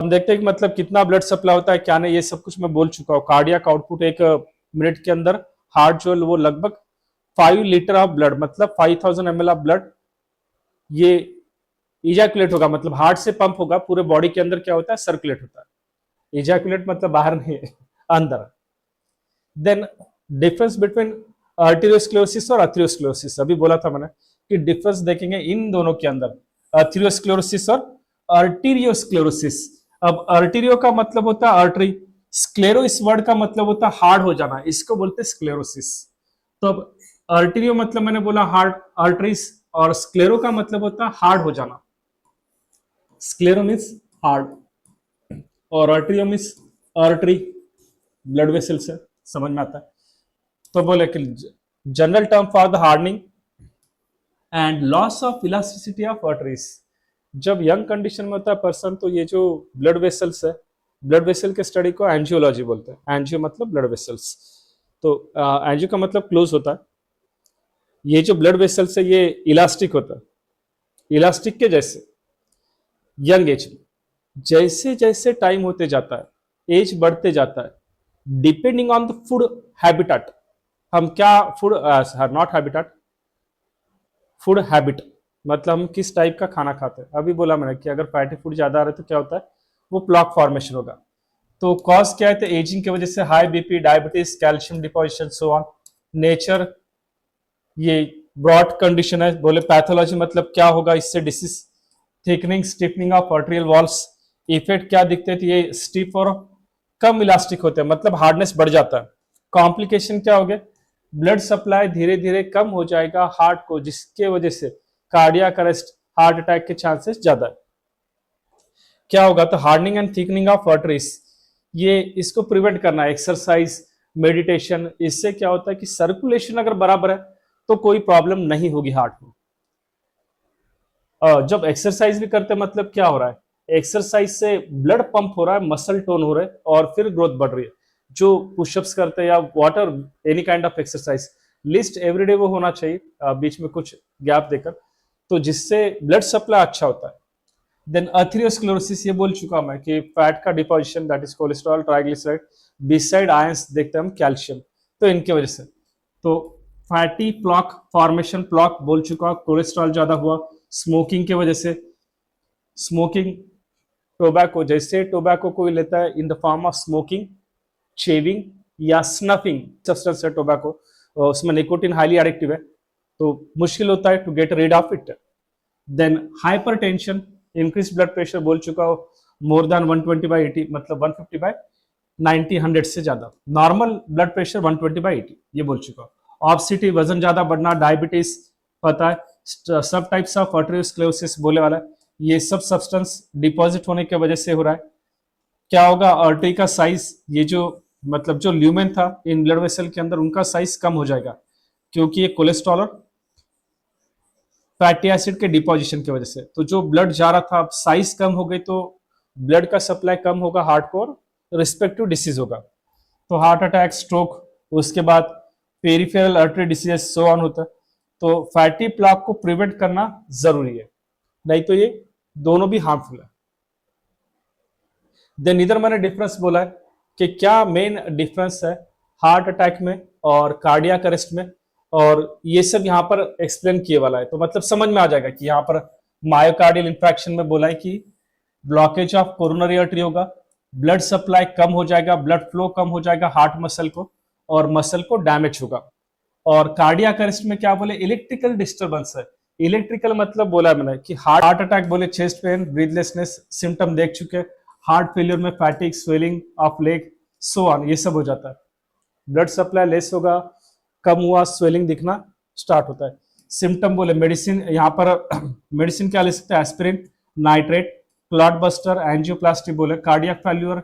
हम देखते हैं कि मतलब कितना ब्लड सप्लाई होता है क्या नहीं, ये सब कुछ मैं बोल चुका हूँ। कार्डियक आउटपुट एक मिनट के अंदर हार्ट जो है वो लगभग 5 लीटर ऑफ ब्लड मतलब 5000 ml ऑफ ब्लड ये इजैकुलेट होगा, मतलब हार्ट से पंप होगा, पूरे बॉडी के अंदर क्या होता है सर्कुलेट होता है। इजैकुलेट मतलब बाहर नहीं अंदर। देन डिफरेंस बिटवीन आर्टेरियोस्क्लेरोसिस और अथेरियोस्क्लेरोसिस, अभी बोला था मैंने कि डिफरेंस देखेंगे इन दोनों के अंदर, अथेरियोस्क्लेरोसिस और आर्टेरियोस्क्लेरोसिस। अब आर्टेरियो का मतलब होता है आर्टरी, स्क्लेरो इस वर्ड का मतलब होता है हार्ड हो जाना, इसको बोलते हैं स्क्लेरोसिस। तो अब आर्टेरियो मतलब मैंने बोला हार्ट आर्टरीज, और स्क्लेरो का मतलब होता है हार्ड हो जाना। स्क्लेरो मीन्स हार्ड और आर्टेरियो मीन्स आर्टरी, ब्लड वेसल से समझ में आता है। तो बोले कि general term for the hardening and loss of elasticity of arteries. जब यंग कंडीशन में होता है पर्सन, तो ये जो ब्लड वेसल्स है, ब्लड वेसल के स्टडी को एंजियोलॉजी बोलते हैं। एंजियो मतलब ब्लड वेसल्स, तो एंजियो का मतलब क्लोज होता है। ये जो ब्लड वेसल्स है ये इलास्टिक होता है, इलास्टिक के जैसे। यंग एज में जैसे जैसे टाइम होते जाता है, एज बढ़ते जाता है, depending on the food habitat, हम क्या food not habitat, food habit मतलब हम किस टाइप का खाना खाते हैं। अभी बोला मैंने कि अगर फैटी फूड ज्यादा आ रहा है तो क्या होता है, वो प्लॉक फॉर्मेशन होगा। तो कॉज क्या है, तो एजिंग की वजह से high BP, diabetes, calcium deposition, so on. Nature ये ब्रॉड कंडीशन है। बोले पैथोलॉजी मतलब क्या होगा इससे, disease, thickening stiffening of arterial walls. Effect क्या दिखते थे, ये स्टिफ और कम इलास्टिक होते हैं, मतलब हार्डनेस बढ़ जाता है। कॉम्प्लिकेशन क्या हो गए, ब्लड सप्लाई धीरे धीरे कम हो जाएगा हार्ट को, जिसके वजह से कार्डियक अरेस्ट, हार्ट अटैक के चांसेस ज्यादा है। क्या होगा, तो hardening and thickening of arteries, ये इसको प्रिवेंट करना है, एक्सरसाइज, मेडिटेशन। इससे क्या होता है कि सर्कुलेशन अगर बराबर है तो कोई प्रॉब्लम नहीं होगी हार्ट में। जब एक्सरसाइज भी करते हैं मतलब क्या हो रहा है, एक्सरसाइज से ब्लड पंप हो रहा है, मसल टोन हो रहा है और फिर ग्रोथ बढ़ रही है। जो पुशअप्स करते हैं या water any kind of exercise, list everyday वो होना चाहिए, बीच में कुछ गैप देकर, तो जिससे ब्लड सप्लाई अच्छा होता है। देन अथेरियोस्क्लेरोसिस, ये बोल चुका मैं कि फैट का deposition, that is cholesterol, triglyceride, beside ions देखते हैं हम कैल्शियम, तो इनके वजह से। तो फैटी प्लॉक फॉर्मेशन, प्लॉक बोल चुका, कोलेस्ट्रॉल ज्यादा हुआ, स्मोकिंग की वजह से। स्मोकिंग, टोबैको, जैसे टोबैको कोई लेता है in the form of smoking, chewing या स्नफिंग सब्सटेंस है टोबैको, उसमें निकोटिन हाईली एडिक्टिव है, तो मुश्किल होता है to get rid of it. Then hypertension, increase blood pressure बोल चुका हो, मोर देन 120/80 मतलब 150/90 100 से ज्यादा। नॉर्मल ब्लड प्रेशर 120/80 ये बोल चुका हूं। ऑब्सिटी, वजन ज्यादा बढ़ना, डायबिटीज पता है, सब टाइप्स ऑफ आर्टेरियोस्क्लेरोसिस बोले वाला है, ये सब सब्सटेंस डिपॉजिट होने की वजह से हो रहा है। क्या होगा, आर्टरी का साइज, ये जो मतलब जो ल्यूमेन था इन ब्लड वेसल के अंदर, उनका साइज कम हो जाएगा, क्योंकि ये कोलेस्ट्रॉल और फैटी एसिड के डिपोजिशन की वजह से। तो जो ब्लड जा रहा था अब साइज कम हो गई, तो ब्लड का सप्लाई कम होगा हार्ट को और रिस्पेक्टिव डिसीज होगा। तो हार्ट अटैक, स्ट्रोक, उसके बाद peripheral artery disease, so on होता है। तो फैटी प्लॉक को प्रिवेंट करना जरूरी है, नहीं तो ये दोनों भी हार्मफुल है। देन इधर मैंने डिफरेंस बोला है कि क्या मेन डिफरेंस है हार्ट अटैक में और कार्डियक अरेस्ट में, और ये सब यहाँ पर एक्सप्लेन किए वाला है, तो मतलब समझ में आ जाएगा कि यहाँ पर मायोकार्डियल इंफ्रैक्शन में बोला है कि ब्लॉकेज ऑफ कोरोनरी आर्टरी होगा, ब्लड सप्लाई कम हो जाएगा, ब्लड फ्लो कम हो जाएगा हार्ट मसल को, और मसल को डैमेज होगा। और कार्डियक अरेस्ट में क्या बोले, इलेक्ट्रिकल डिस्टर्बेंस है। इलेक्ट्रिकल मतलब बोला मैंने कि हार्ट अटैक बोले चेस्ट पेन, ब्रीथलेसनेस सिम्टम देख चुके, हार्ट फेलियर में फैटिक, swelling of leg, so on, ये सब हो जाता है। ब्लड सप्लाई लेस होगा, कम हुआ, स्वेलिंग दिखना स्टार्ट होता है। सिम्टम बोले मेडिसिन, यहाँ पर मेडिसिन क्या ले सकते हैं, aspirin, nitrate, clot buster, angioplasty बोले, cardiac failure,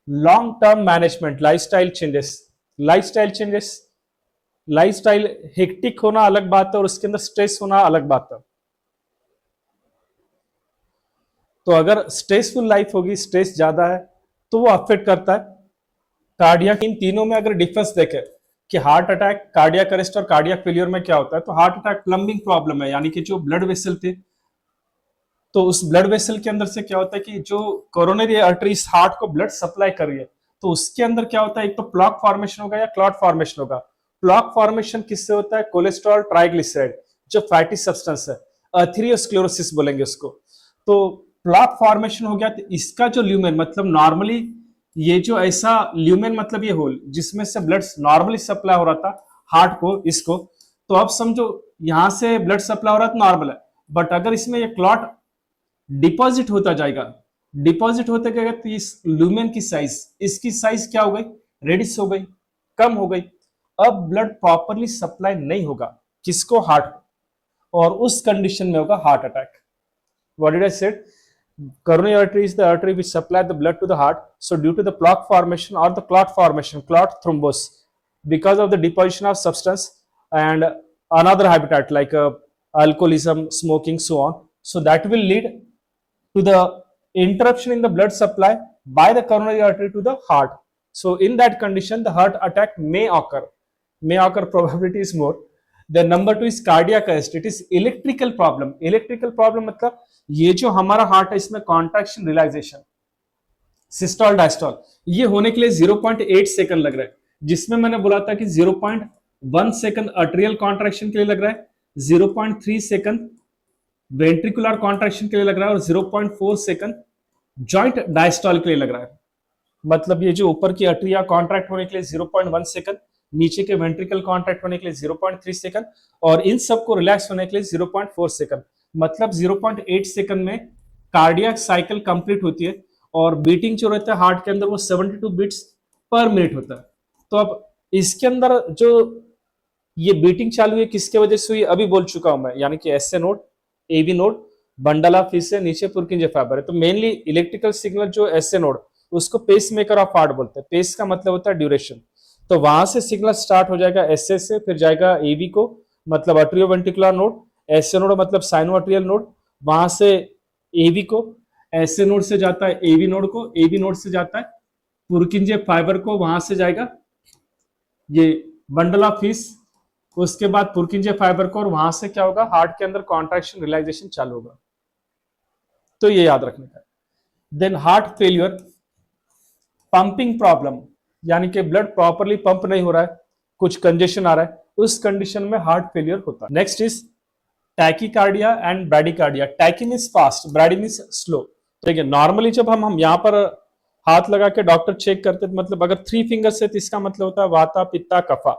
long term management, lifestyle changes. Lifestyle changes, lifestyle hectic होना अलग बात है और उसके अंदर स्ट्रेस होना अलग बात है। तो अगर स्ट्रेसफुल लाइफ होगी, स्ट्रेस ज्यादा है, तो वो अफेक्ट करता है कार्डियक। इन तीनों में अगर डिफरेंस देखें कि हार्ट अटैक, कार्डियक अरेस्ट और कार्डियक फेलियर में क्या होता है, तो हार्ट अटैक प्लम्बिंग प्रॉब्लम है, यानी कि जो ब्लड वेसल थे तो उस ब्लड वेसल के अंदर से क्या होता है कि जो कोरोनरी आर्टरी इस हार्ट को ब्लड सप्लाई कर रही है, तो उसके अंदर क्या होता है, एक तो प्लॉक फॉर्मेशन होगा या क्लॉट फॉर्मेशन होगा। प्लॉक फॉर्मेशन किससे होता है, कोलेस्ट्रॉल ट्राइग्लिसराइड जो फैटी सब्सटेंस है, अथेरियोस्क्लेरोसिस बोलेंगे उसको। तो प्लॉक फॉर्मेशन हो गया, तो इसका जो ल्यूमेन मतलब नॉर्मली ये जो ऐसा ल्यूमेन मतलब ये होल जिसमें से ब्लड नॉर्मली सप्लाई हो रहा था हार्ट को, इसको, तो अब समझो यहां से ब्लड सप्लाई हो रहा है तो नॉर्मल है, बट अगर इसमें ये क्लॉट डिपॉजिट होता जाएगा, डिपॉजिट होते गएगा, तो इस ल्यूमेन की साइज, इसकी साइज क्या हो गई, रेडिस हो गई, कम हो गई। अब ब्लड प्रॉपरली सप्लाई नहीं होगा किसको, हार्ट को, और उस कंडीशन में होगा heart attack. What did I said, coronary artery is the artery which supply the blood to the heart. So due to the plaque formation or the clot formation, clot thrombus, because of the deposition of substance and another habitat like alcoholism, smoking, so on, so that will lead to the interruption in the blood supply by the coronary artery to the heart. So in that condition the heart attack may occur, probability is more. The number 2 is cardiac arrest. It is electrical problem. Electrical problem मतलब ये जो हमारा heart है इसमें contraction relaxation, systole diastole, ये होने के लिए 0.8 सेकंड लग रहा है, जिसमें मैंने बोला था कि 0.1 सेकंड आर्टेरियल कॉन्ट्रैक्शन के लिए लग रहा है, 0.3 सेकंड वेंट्रिकुलर कॉन्ट्रैक्शन के लिए लग रहा है, और 0.4 सेकंड जॉइंट डायस्टोल के लिए लग रहा है। मतलब ये जो ऊपर की आर्टरिया कॉन्ट्रैक्ट होने के लिए 0.1 सेकंड, नीचे के वेंट्रिकल कॉन्ट्रैक्ट होने के लिए 0.3 सेकंड, और इन सबको रिलैक्स होने के लिए 0.4 सेकंड। मतलब 0.8 सेकंड में कार्डियक साइकिल कंप्लीट होती है, और बीटिंग जो रहता है हार्ट के अंदर वो 72 बीट्स पर मिनट होता है। तो अब इसके अंदर जो ये बीटिंग चालू है किसके वजह से हुई, अभी बोल चुका हूं मैं, यानी कि SA node, AB node, bundle of His नीचे पुरकिंजे फाइबर है। तो मेनली इलेक्ट्रिकल सिग्नल जो एसए नोड, उसको पेस मेकर ऑफ हार्ट बोलते हैं। पेस का मतलब होता है ड्यूरेशन। तो वहां से सिग्नल स्टार्ट हो जाएगा एसए से, फिर जाएगा एबी को मतलब अट्रियोवेंट्रिकुलर नोड, एसए नोड मतलब साइनोआर्टेरियल नोड, वहां से एबी को, एसए नोड से जाता है एबी नोड को, एबी नोड से जाता है पुरकिंजे फाइबर को, वहां से जाएगा ये बंडल ऑफ फिश, उसके बाद पुरकिंजे फाइबर को, और वहां से क्या होगा, हार्ट के अंदर कॉन्ट्रैक्शन रिलैक्सेशन चालू होगा। तो ये याद रखने का। Then heart failure, pumping problem, यानी कि ब्लड प्रॉपरली पंप नहीं हो रहा है, कुछ कंजेशन आ रहा है, उस कंडीशन में हार्ट फेलियर होता है। Next is tachycardia and bradycardia. Tachy means fast, brady means slow. देखिए नॉर्मली जब हम यहाँ पर हाथ लगा के डॉक्टर चेक करते हैं, मतलब अगर 3 फिंगर्स है तो इसका मतलब होता है वाता पित्ता कफा।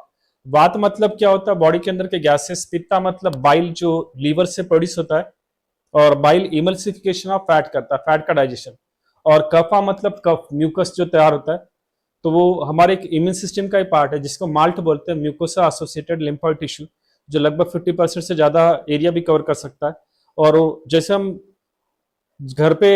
वात मतलब क्या होता है, बॉडी के अंदर के गैसेस, पित्ता मतलब बाइल जो लीवर से प्रोड्यूस होता है, और बाइल इमल्सिफिकेशन ऑफ फैट करता है, फैट का डाइजेशन, और कफा मतलब कफ, म्यूकस जो तैयार होता है, तो वो हमारे एक इम्यून सिस्टम का ही पार्ट है जिसको माल्ट बोलते हैं, म्यूकोसा एसोसिएटेड लिम्फोइड टिश्यू, जो लगभग 50% से ज्यादा एरिया भी कवर कर सकता है। और जैसे हम घर पे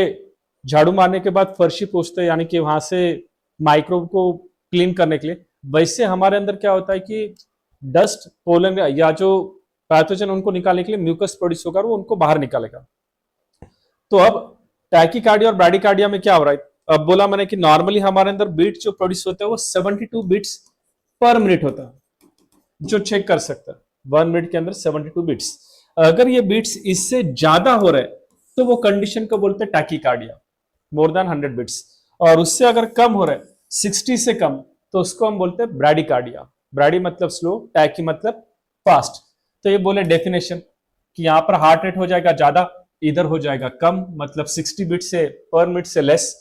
झाड़ू मारने के बाद फर्शी पोंछते हैं, यानी कि वहां से माइक्रोब को क्लीन करने के लिए, वैसे हमारे अंदर क्या होता है कि डस्ट, पोलन या जो पैथोजन उनको निकालने के लिए म्यूकस प्रोड्यूस होगा, वो उनको बाहर निकालेगा। तो अब टैकीकार्डिया और ब्रैडीकार्डिया में क्या हो रहा है, अब बोला मैंने कि नॉर्मली हमारे अंदर बीट जो प्रोड्यूस होते हैं वो 72 बीट्स पर मिनट होता है, जो चेक कर सकता है 1 मिनट के अंदर 72 बीट्स। अगर ये बीट्स इससे ज्यादा हो रहे तो वो कंडीशन को बोलते हैं टैकीकार्डिया, मोर देन 100 बीट्स, और उससे अगर कम हो रहे 60 से कम, तो उसको हम बोलते हैं ब्रैडीकार्डिया। ब्रैडी मतलब स्लो, टैकी मतलब फास्ट। तो ये बोले डेफिनेशन कि यहाँ पर हार्ट रेट हो जाएगा ज्यादा, इधर हो जाएगा कम, मतलब 60 बीट से पर मिनट से लेस।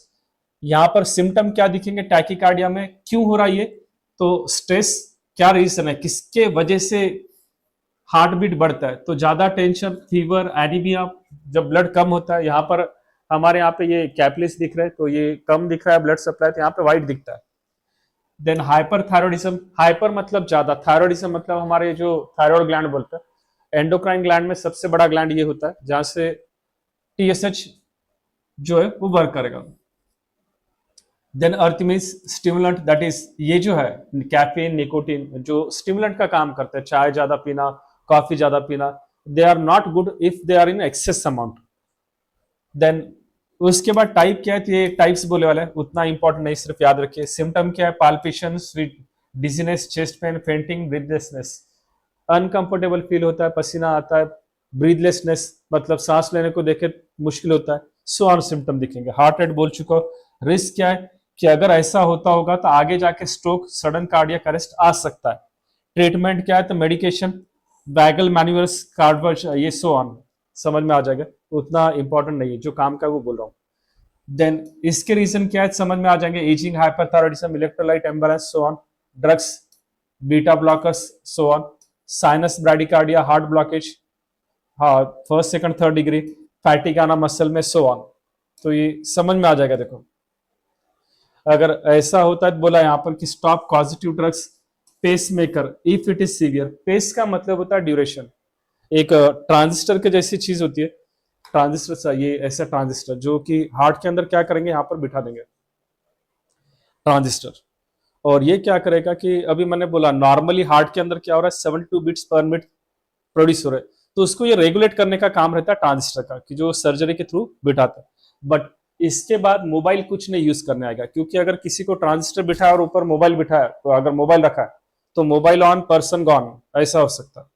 यहाँ पर सिम्टम क्या दिखेंगे टैकीकार्डिया में, क्यों हो रहा है ये, तो स्ट्रेस, क्या रीजन है, किसके वजह से हार्ट बीट बढ़ता है, तो ज्यादा टेंशन, फीवर, एनीमिया, जब ब्लड कम होता है। यहाँ पर हमारे यहाँ पे ये कैपिलरीज दिख रहे हैं, तो ये कम दिख रहा है ब्लड सप्लाई, तो यहाँ पे व्हाइट दिखता है। देन हाइपरथायरॉयडिज्म, हाइपर मतलब ज्यादा, थायरॉयडिज्म मतलब हमारे जो थायरॉयड ग्लैंड बोलते हैं, एंडोक्राइन ग्लैंड में सबसे बड़ा ग्लैंड ये होता है जहां से टीएसएच जो है वो वर्क करेगा। देन अर्थ मीन्स स्टिमुलेंट, दैट इज ये जो है कैफीन, निकोटीन, जो स्टिमुलेंट का काम करते हैं, चाय ज्यादा पीना, कॉफी ज्यादा पीना, they are not good if they are in excess amount. Then उसके बाद टाइप क्या है, तो ये टाइप्स बोले वाला है, उतना इंपॉर्टेंट नहीं, सिर्फ याद रखिए। सिम्टम क्या है, palpitation, sweat dizziness, chest pain, fainting, breathlessness, uncomfortable feel होता है, पसीना आता है, ब्रीथलेसनेस मतलब सांस लेने को देखे मुश्किल होता है, सो ऑन सिम्टम दिखेंगे। हार्ट रेट बोल चुका हूं। रिस्क क्या है कि अगर ऐसा होता होगा तो आगे जाके स्ट्रोक, सडन कार्डियक अरेस्ट आ सकता है। ट्रीटमेंट क्या है तो मेडिकेशन, वैगल मैन्यूअल्स, कार्डवर्ज, ये सो ऑन, समझ में आ जाएगा, उतना इंपॉर्टेंट नहीं है, जो काम का है वो बोल रहा हूँ। देन इसके रीजन क्या है समझ में आ जाएंगे, ageing, hyperthyroidism, electrolyte imbalance, so on, drugs, beta blockers, so on, sinus bradycardia, heart blockage, हाँ first second third degree, fatigue आना मसल में, सो ऑन। तो ये समझ में आ जाएगा। देखो अगर ऐसा होता है तो बोला यहाँ पर कि stop causative drugs, pacemaker if it is severe. Pace का मतलब होता है ड्यूरेशन, एक ट्रांजिस्टर के जैसी चीज होती है, ट्रांजिस्टर, ये ऐसा ट्रांजिस्टर जो कि हार्ट के अंदर क्या करेंगे, यहाँ पर बिठा देंगे ट्रांजिस्टर, और ये क्या करेगा कि अभी मैंने बोला नॉर्मली हार्ट के अंदर क्या हो रहा है, 72 बीट्स पर मिनट प्रोड्यूस हो रहे हैं, तो उसको ये रेगुलेट करने का काम रहता है ट्रांजिस्टर का, कि जो सर्जरी के थ्रू बिठाते हैं। बट इसके बाद मोबाइल कुछ नहीं यूज करने आएगा, क्योंकि अगर किसी को ट्रांजिस्टर बिठाया और ऊपर मोबाइल बिठाया, तो अगर मोबाइल रखा है तो मोबाइल ऑन पर्सन गॉन, ऐसा हो सकता है।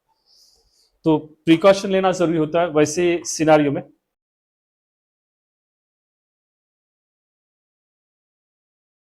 तो प्रिकॉशन लेना जरूरी होता है वैसे सिनारियो में।